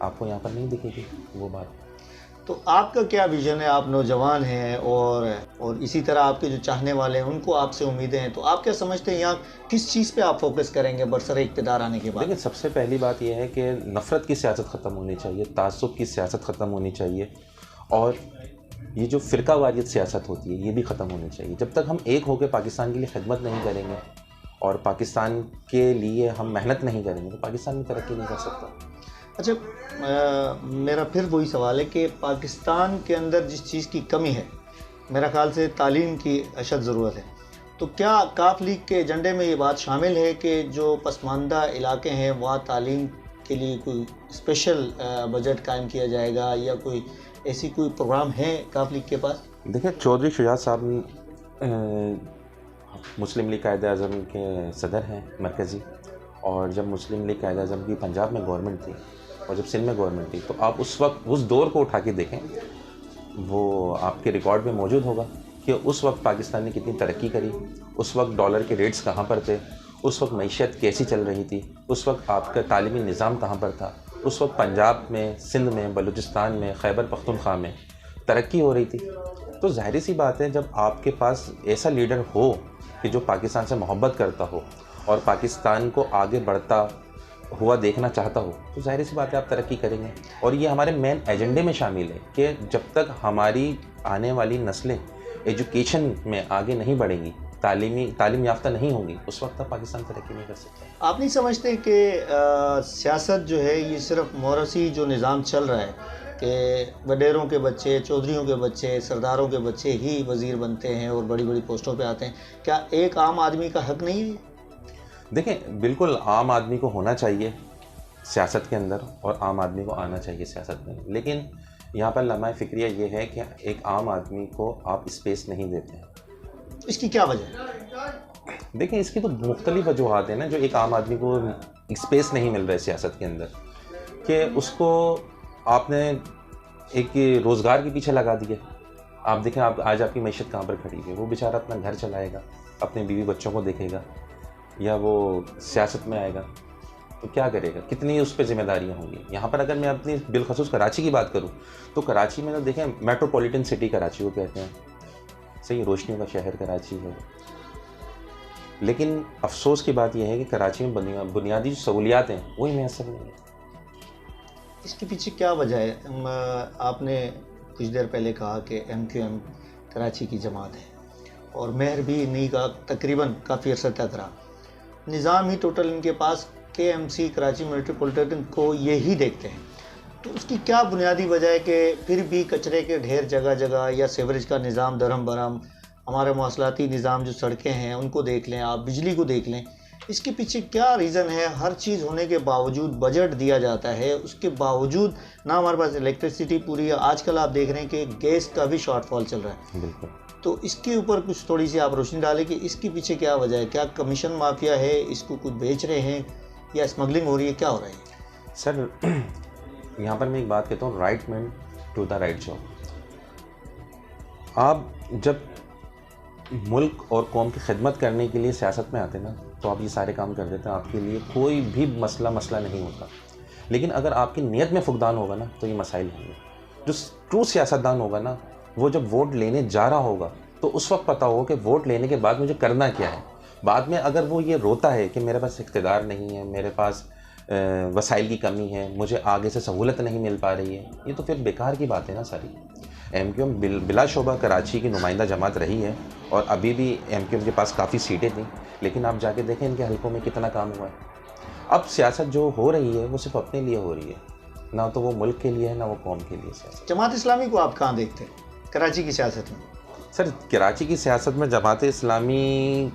آپ کو یہاں پر نہیں دکھے گی وہ بات. تو آپ کا کیا ویژن ہے؟ آپ نوجوان ہیں اور اسی طرح آپ کے جو چاہنے والے ہیں ان کو آپ سے امیدیں ہیں، تو آپ کیا سمجھتے ہیں یہاں کس چیز پہ آپ فوکس کریں گے برسر اقتدار آنے کے بعد؟ لیکن سب سے پہلی بات یہ ہے کہ نفرت کی سیاست ختم ہونی چاہیے، تعصب کی سیاست ختم ہونی چاہیے، اور یہ جو فرقہ واریت سیاست ہوتی ہے یہ بھی ختم ہونی چاہیے. جب تک ہم ایک ہو کے پاکستان کے لیے خدمت نہیں کریں گے اور پاکستان کے لیے ہم محنت نہیں کریں گے تو پاکستان میں ترقی نہیں کر سکتا. اچھا، میرا پھر وہی سوال ہے کہ پاکستان کے اندر جس چیز کی کمی ہے میرا خیال سے تعلیم کی اشد ضرورت ہے، تو کیا کاف لیگ کے ایجنڈے میں یہ بات شامل ہے کہ جو پسماندہ علاقے ہیں وہاں تعلیم کے لیے کوئی اسپیشل بجٹ قائم کیا جائے گا، یا کوئی ایسی کوئی پروگرام ہے کاف لیگ کے پاس؟ دیکھیں چودھری شجاعت صاحب مسلم لیگ قائد اعظم کے صدر ہیں مرکزی، اور جب مسلم لیگ قائد اعظم کی پنجاب میں گورنمنٹ تھی اور جب سندھ میں گورنمنٹ تھی تو آپ اس وقت اس دور کو اٹھا کے دیکھیں، وہ آپ کے ریکارڈ میں موجود ہوگا کہ اس وقت پاکستان نے کتنی ترقی کری، اس وقت ڈالر کے ریٹس کہاں پر تھے، اس وقت معیشت کیسی چل رہی تھی، اس وقت آپ کا تعلیمی نظام کہاں پر تھا، اس وقت پنجاب میں، سندھ میں، بلوچستان میں، خیبر پختونخوا میں ترقی ہو رہی تھی. تو ظاہری سی بات ہے جب آپ کے پاس ایسا لیڈر ہو کہ جو پاکستان سے محبت کرتا ہو اور پاکستان کو آگے بڑھتا ہوا دیکھنا چاہتا ہو تو ظاہر سی بات ہے آپ ترقی کریں گے. اور یہ ہمارے مین ایجنڈے میں شامل ہے کہ جب تک ہماری آنے والی نسلیں ایجوکیشن میں آگے نہیں بڑھیں گی، تعلیم یافتہ نہیں ہوں گی، اس وقت تک پاکستان ترقی نہیں کر سکتا. آپ نہیں سمجھتے کہ سیاست جو ہے یہ صرف موروثی جو نظام چل رہا ہے کہ وڈیروں کے بچے، چودھریوں کے بچے، سرداروں کے بچے ہی وزیر بنتے ہیں اور بڑی بڑی پوسٹوں پہ آتے ہیں، کیا ایک عام آدمی کا حق نہیں ہے؟ دیکھیں بالکل عام آدمی کو ہونا چاہیے سیاست کے اندر اور عام آدمی کو آنا چاہیے سیاست میں، لیکن یہاں پر لمحہ فکریہ یہ ہے کہ ایک عام آدمی کو آپ اسپیس نہیں دیتے ہیں. اس کی کیا وجہ ہے؟ دیکھیں اس کی تو مختلف وجوہات ہیں نا جو ایک عام آدمی کو اسپیس نہیں مل رہا ہے سیاست کے اندر، کہ اس کو آپ نے ایک روزگار کے پیچھے لگا دیا. آپ دیکھیں آج آپ کی معیشت کہاں پر کھڑی ہے، وہ بیچارہ اپنا گھر چلائے گا، اپنے بیوی بچوں کو دیکھے گا، یا وہ سیاست میں آئے گا تو کیا کرے گا، کتنی اس پہ ذمہ داریاں ہوں گی. یہاں پر اگر میں اپنی بالخصوص کراچی کی بات کروں تو کراچی میں تو دیکھیں میٹروپولیٹن سٹی کراچی کو کہتے ہیں، صحیح روشنیوں کا شہر کراچی ہے، لیکن افسوس کی بات یہ ہے کہ کراچی میں بنیادی جو سہولیات ہیں وہی میسر نہیں ہیں. اس کے پیچھے کیا وجہ ہے؟ آپ نے کچھ دیر پہلے کہا کہ MQM کراچی کی جماعت ہے اور مہر بھی انہی کا تقریباً کافی عرصہ تک رہا، نظام ہی ٹوٹل ان کے پاس KMC کراچی میٹروپولیٹن کو یہی دیکھتے ہیں. تو اس کی کیا بنیادی وجہ ہے کہ پھر بھی کچرے کے ڈھیر جگہ جگہ، یا سیوریج کا نظام درہم برہم، ہمارے مواصلاتی نظام جو سڑکیں ہیں ان کو دیکھ لیں، آپ بجلی کو دیکھ لیں، اس کے پیچھے کیا ریزن ہے؟ ہر چیز ہونے کے باوجود بجٹ دیا جاتا ہے، اس کے باوجود نہ ہمارے پاس الیکٹریسٹی پوری ہے. آج کل آپ دیکھ رہے ہیں کہ گیس کا بھی شارٹ فال چل رہا ہے. بالکل. تو اس کے اوپر کچھ تھوڑی سی آپ روشنی ڈالیں کہ اس کے پیچھے کیا وجہ ہے؟ کیا کمیشن مافیا ہے، اس کو کچھ بیچ رہے ہیں، یا اسمگلنگ ہو رہی ہے، کیا ہو رہا ہے؟ سر یہاں پر میں ایک بات کہتا ہوں، right man to the right job. آپ جب ملک اور قوم کی خدمت کرنے کے لیے سیاست میں آتے ہیں نا تو آپ یہ سارے کام کر دیتے ہیں، آپ کے لیے کوئی بھی مسئلہ نہیں ہوتا. لیکن اگر آپ کی نیت میں فقدان ہوگا نا تو یہ مسائل ہوں گے. جو ٹرو سیاستدان ہوگا نا وہ جب ووٹ لینے جا رہا ہوگا تو اس وقت پتہ ہوگا کہ ووٹ لینے کے بعد مجھے کرنا کیا ہے. بعد میں اگر وہ یہ روتا ہے کہ میرے پاس اقتدار نہیں ہے، میرے پاس وسائل کی کمی ہے، مجھے آگے سے سہولت نہیں مل پا رہی ہے، یہ تو پھر بیکار کی بات ہے نا ساری. MQM بلا شعبہ کراچی کی نمائندہ جماعت رہی ہے اور ابھی بھی MQM کے پاس کافی سیٹیں تھیں، لیکن آپ جا کے دیکھیں ان کے حلقوں میں کتنا کام ہوا ہے. اب سیاست جو ہو رہی ہے وہ صرف اپنے لیے ہو رہی ہے، نہ تو وہ ملک کے لیے ہے نہ وہ قوم کے لیے سیاست. جماعت اسلامی کو آپ کہاں دیکھتے ہیں کراچی کی سیاست میں؟ سر کراچی کی سیاست میں جماعت اسلامی،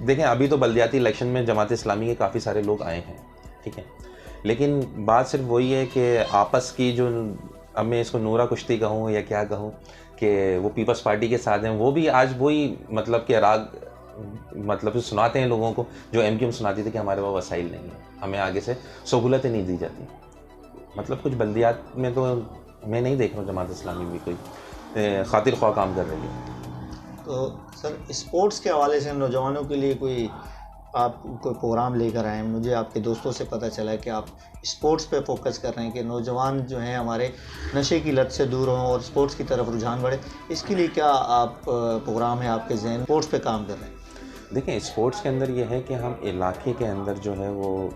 دیکھیں ابھی تو بلدیاتی الیکشن میں جماعت اسلامی کے کافی سارے لوگ آئے ہیں، ٹھیک ہے، لیکن بات صرف وہی ہے کہ آپس کی جو، اب میں اس کو نورا کشتی کہوں یا کیا کہوں، کہ وہ پیپلز پارٹی کے ساتھ ہیں، وہ بھی آج وہی مطلب کہ راگ مطلب سناتے ہیں لوگوں کو جو MQM سناتی تھی کہ ہمارے پاس وسائل نہیں ہیں، ہمیں آگے سے سہولتیں نہیں دی جاتی. مطلب کچھ بلدیات میں تو میں نہیں دیکھ رہا ہوں جماعت اسلامی بھی کوئی خاطر خواہ کام کر رہی ہے. تو سر اسپورٹس کے حوالے سے نوجوانوں کے لیے کوئی آپ کوئی پروگرام لے کر آئے ہیں، مجھے آپ کے دوستوں سے پتہ چلا ہے کہ آپ اسپورٹس پہ فوکس کر رہے ہیں کہ نوجوان جو ہیں ہمارے نشے کی لت سے دور ہوں اور اسپورٹس کی طرف رجحان بڑھے، اس کے لیے کیا آپ پروگرام ہے آپ کے ذہن اسپورٹس پہ کام کر رہے ہیں؟ دیکھیں اسپورٹس کے اندر یہ ہے کہ ہم علاقے کے اندر جو ہے وہ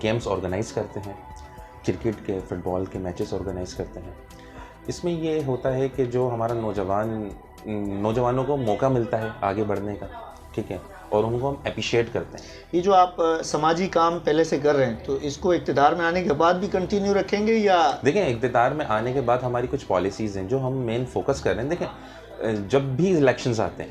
گیمز آرگنائز کرتے ہیں، کرکٹ کے فٹ بال کے میچز آرگنائز کرتے ہیں۔ اس میں یہ ہوتا ہے کہ جو ہمارا نوجوانوں کو موقع ملتا ہے آگے بڑھنے کا، ٹھیک ہے، اور ان کو ہم اپریشیٹ کرتے ہیں۔ یہ جو آپ سماجی کام پہلے سے کر رہے ہیں تو اس کو اقتدار میں آنے کے بعد بھی کنٹینیو رکھیں گے یا؟ دیکھیں اقتدار میں آنے کے بعد ہماری کچھ پالیسیز ہیں جو ہم مین فوکس کر رہے ہیں۔ دیکھیں جب بھی الیکشنز آتے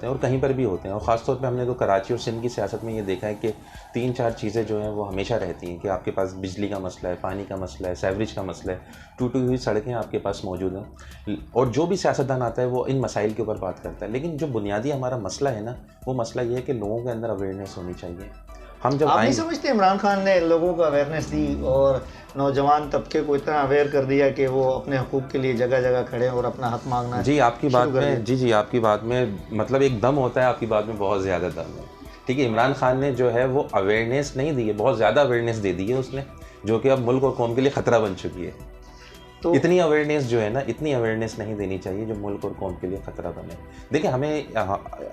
ہیں اور کہیں پر بھی ہوتے ہیں، اور خاص طور پہ ہم نے تو کراچی اور سندھ کی سیاست میں یہ دیکھا ہے کہ 3-4 چیزیں جو ہیں وہ ہمیشہ رہتی ہیں کہ آپ کے پاس بجلی کا مسئلہ ہے، پانی کا مسئلہ ہے، سیوریج کا مسئلہ ہے، ٹوٹی ہوئی سڑکیں آپ کے پاس موجود ہیں، اور جو بھی سیاستدان آتا ہے وہ ان مسائل کے اوپر بات کرتا ہے۔ لیکن جو بنیادی ہمارا مسئلہ ہے نا، وہ مسئلہ یہ ہے کہ لوگوں کے اندر اویئرنیس ہونی چاہیے۔ ہم جب آپ نہیں سمجھتے عمران خان نے لوگوں کو اویئرنیس دی اور نوجوان طبقے کو اتنا اویئر کر دیا کہ وہ اپنے حقوق کے لیے جگہ جگہ کھڑے اور اپنا حق مانگنا؟ جی آپ کی بات میں مطلب ایک دم ہوتا ہے، آپ کی بات میں بہت زیادہ دم ہے، ٹھیک ہے۔ عمران خان نے جو ہے وہ اویئرنیس نہیں دی ہے، بہت زیادہ اویئرنیس دے دی ہے اس نے، جو کہ اب ملک اور قوم کے لیے خطرہ بن چکی ہے۔ تو اتنی اویئرنیس جو ہے نا، اتنی اویئرنیس نہیں دینی چاہیے جو ملک اور قوم کے لیے خطرہ بنے۔ دیکھیں ہمیں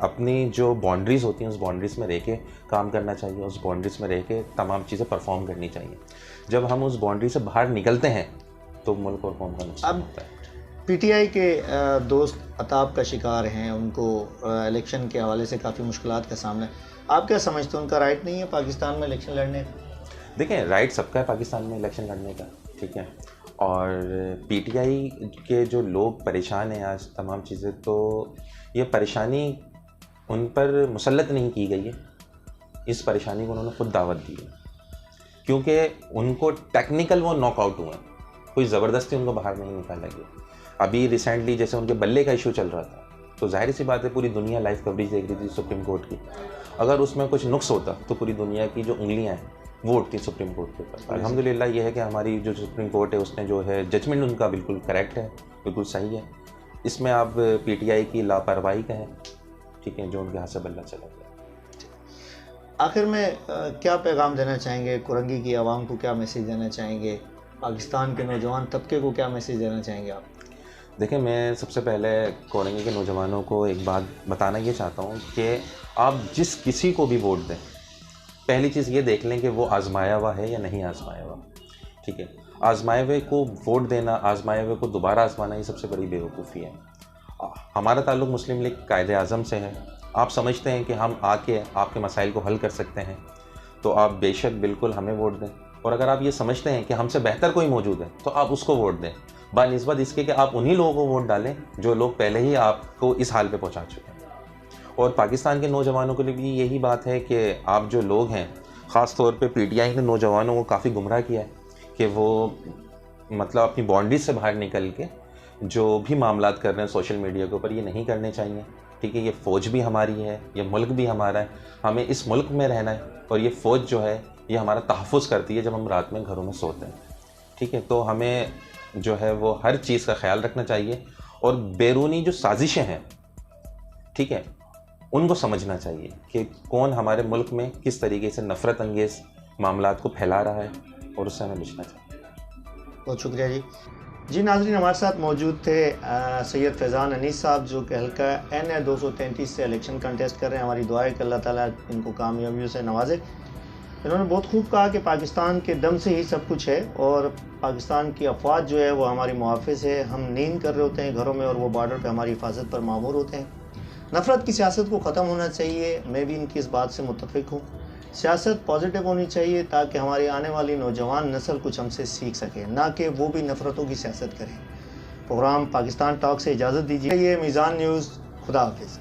اپنی جو باؤنڈریز ہوتی ہیں اس باؤنڈریز میں رہ کے کام کرنا چاہیے، اس باؤنڈریز میں رہ کے تمام چیزیں پرفارم کرنی چاہیے۔ جب ہم اس باؤنڈری سے باہر نکلتے ہیں تو ملک اور قوم کا نقصان ہوتا ہے۔ پی ٹی آئی کے دوست عطاب کا شکار ہیں، ان کو الیکشن کے حوالے سے کافی مشکلات کا سامنا ہے، آپ کیا سمجھتے ہیں ان کا رائٹ نہیں ہے پاکستان میں الیکشن لڑنے کا؟ دیکھیں رائٹ سب کا ہے پاکستان میں الیکشن لڑنے کا، ٹھیک ہے، اور پی ٹی آئی کے جو لوگ پریشان ہیں آج تمام چیزیں، تو یہ پریشانی ان پر مسلط نہیں کی گئی ہے، اس پریشانی کو انہوں نے خود دعوت دی ہے، کیونکہ ان کو ٹیکنیکل وہ ناک آؤٹ ہوئے ہیں، کوئی زبردستی ان کو باہر نہیں نکالا گیا۔ ابھی ریسنٹلی جیسے ان کے بلے کا ایشو چل رہا تھا، تو ظاہر سی بات ہے پوری دنیا لائیو کوریج دیکھ رہی تھی سپریم کورٹ کی، اگر اس میں کچھ نقص ہوتا تو پوری دنیا کی جو انگلیاں ہیں وہ اٹھتی سپریم کورٹ کے اوپر۔ الحمدللہ یہ ہے کہ ہماری جو سپریم کورٹ ہے اس نے جو ہے ججمنٹ ان کا بالکل کریکٹ ہے، بالکل صحیح ہے۔ اس میں آپ پی ٹی آئی کی لاپرواہی کا ہے، ٹھیک ہے، جو ان کے ہاتھ سے بلہ چلا گیا۔ آخر میں کیا پیغام دینا چاہیں گے کورنگی کی عوام کو، کیا میسیج دینا چاہیں گے پاکستان کے نوجوان طبقے کو، کیا میسیج دینا چاہیں گے آپ؟ دیکھیں میں سب سے پہلے کورنگی کے نوجوانوں کو ایک بات بتانا یہ چاہتا ہوں کہ آپ جس کسی کو بھی ووٹ دیں، پہلی چیز یہ دیکھ لیں کہ وہ آزمایا ہوا ہے یا نہیں آزمایا ہوا، ٹھیک ہے۔ آزمائے ہوئے کو ووٹ دینا، آزمائے ہوئے کو دوبارہ آزمانا، یہ سب سے بڑی بیوقوفی ہے۔ ہمارا تعلق مسلم لیگ قائد اعظم سے ہے، آپ سمجھتے ہیں کہ ہم آ کے آپ کے مسائل کو حل کر سکتے ہیں تو آپ بے شک بالکل ہمیں ووٹ دیں، اور اگر آپ یہ سمجھتے ہیں کہ ہم سے بہتر کوئی موجود ہے تو آپ اس کو ووٹ دیں، بنسبت اس کے کہ آپ انہی لوگوں کو ووٹ ڈالیں جو لوگ پہلے ہی آپ کو اس حال پہ پہنچا چکے ہیں۔ اور پاکستان کے نوجوانوں کے لیے بھی یہی بات ہے کہ آپ جو لوگ ہیں، خاص طور پہ پی ٹی آئی نے نوجوانوں کو کافی گمراہ کیا ہے کہ وہ مطلب اپنی باؤنڈریز سے باہر نکل کے جو بھی معاملات کر رہے ہیں سوشل میڈیا کے اوپر، یہ نہیں کرنے چاہیے، ٹھیک ہے۔ یہ فوج بھی ہماری ہے، یہ ملک بھی ہمارا ہے، ہمیں اس ملک میں رہنا ہے، اور یہ فوج جو ہے یہ ہمارا تحفظ کرتی ہے جب ہم رات میں گھروں میں سوتے ہیں، ٹھیک ہے۔ تو ہمیں جو ہے وہ ہر چیز کا خیال رکھنا چاہیے، اور بیرونی جو سازشیں ہیں، ٹھیک ہے، ان کو سمجھنا چاہیے کہ کون ہمارے ملک میں کس طریقے سے نفرت انگیز معاملات کو پھیلا رہا ہے، اور اس سے ہمیں بچنا چاہیے۔ بہت شکریہ جی ناظرین، ہمارے ساتھ موجود تھے سید فیضان انیس صاحب، جو کہ حلقہ N233 سے الیکشن کنٹیسٹ کر رہے ہیں۔ ہماری دعا ہے کہ اللہ تعالیٰ ان کو کامیابیوں سے نوازے۔ انہوں نے بہت خوب کہا کہ پاکستان کے دم سے ہی سب کچھ ہے، اور پاکستان کی افواج جو ہے وہ ہماری محافظ ہے۔ ہم نیند کر رہے ہوتے ہیں گھروں میں، اور وہ بارڈر پہ ہماری حفاظت پر مامور ہوتے ہیں۔ نفرت کی سیاست کو ختم ہونا چاہیے، میں بھی ان کی اس بات سے متفق ہوں۔ سیاست پازیٹیو ہونی چاہیے تاکہ ہماری آنے والی نوجوان نسل کچھ ہم سے سیکھ سکے، نہ کہ وہ بھی نفرتوں کی سیاست کریں۔ پروگرام پاکستان ٹاک سے اجازت دیجیے۔ یہ میزان نیوز، خدا حافظ۔